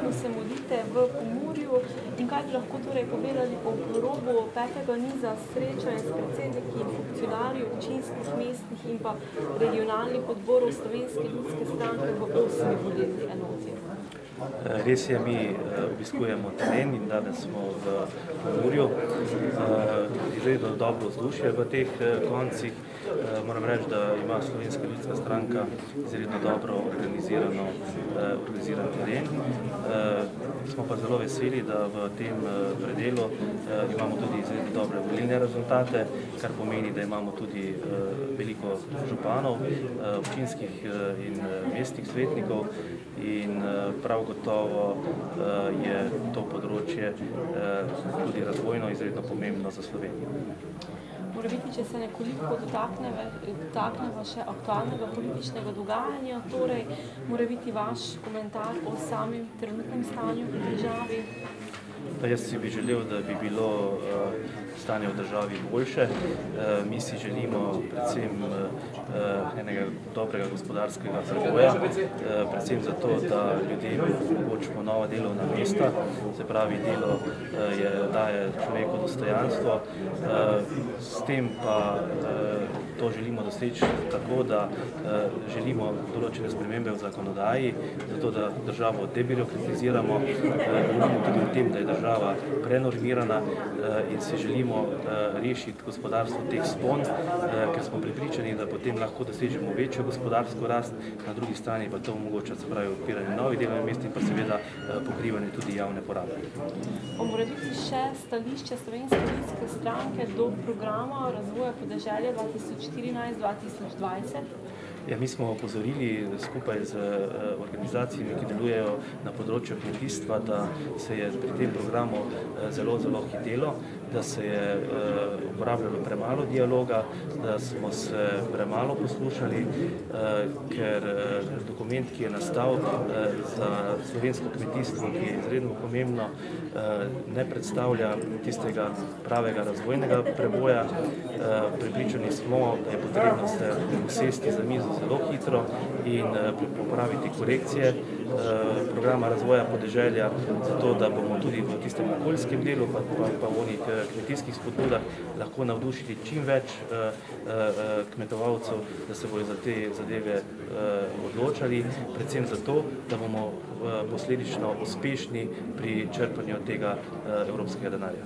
tednu se mudite v Pomurju in kaj bi lahko torej povedali o robu 5. niza srečanja s predsedniki in funkcionarji občinskih, mestnih in pa regionalnih odborov Slovenske ljudske stranke v 8. volilni enoti. Res je, mi obiskujemo teren in danes smo v Pomurju. Izredno dobro vzdušje v teh koncih. Moram reči, da ima Slovenska ljudska stranka izredno dobro organiziran teren. Smo pa zelo veseli, da v tem predelu imamo tudi izredno dobre volilne rezultate, kar pomeni, da imamo tudi veliko županov, občinskih in mestnih svetnikov in prav gotovo je to področje tudi razvojno izredno pomembno za Slovenijo. Morebiti, če se nekoliko dotakneva še aktualnega političnega dogajanja, torej morebiti vaš komentar o samem trenutnem stanju v državi? Jaz si bi želel, da bi bilo stanje v državi boljše. Mi si želimo predvsem enega dobrega gospodarskega razvoja, predvsem zato, da ljudem omogočimo nova delovna mesta, se pravi delo daje človeku dostojanstvo. S tem pa to želimo doseči tako, da želimo določene spremembe v zakonodaji, zato da državo debirokratiziramo, govorimo tudi o tem, da je država prenormirana in si želimo rešiti gospodarstvo teh spon, ker smo prepričani, da potem lahko dosežemo večjo gospodarsko rast, na drugi strani pa to omogoča, se pravi, odpiranje novih delovnih mest in pa seveda pokrivanje tudi javne porabe. Morebiti še stališče Slovenske ljudske stranke do programa razvoja podeželja 2014-2020? Ja, mi smo opozorili skupaj z organizacijami, ki delujejo na področju kmetijstva, da se je pri tem programu zelo hitelo, da se je uporabljalo premalo dialoga, da smo se premalo poslušali, ker dokument, ki je nastal za slovensko kmetijstvo, ki je izredno pomembno, ne predstavlja tistega pravega razvojnega preboja. Prepričani smo, da je potrebno se usesti za mizo zelo hitro in popraviti korekcije programa razvoja podeželja, zato da bomo tudi v tistem okoljskem delu pa v onih kmetijskih spodbudah lahko navdušili čim več kmetovalcev, da se bodo za te zadeve odločali, predvsem zato, da bomo posledično uspešni pri črpanju tega evropskega denarja.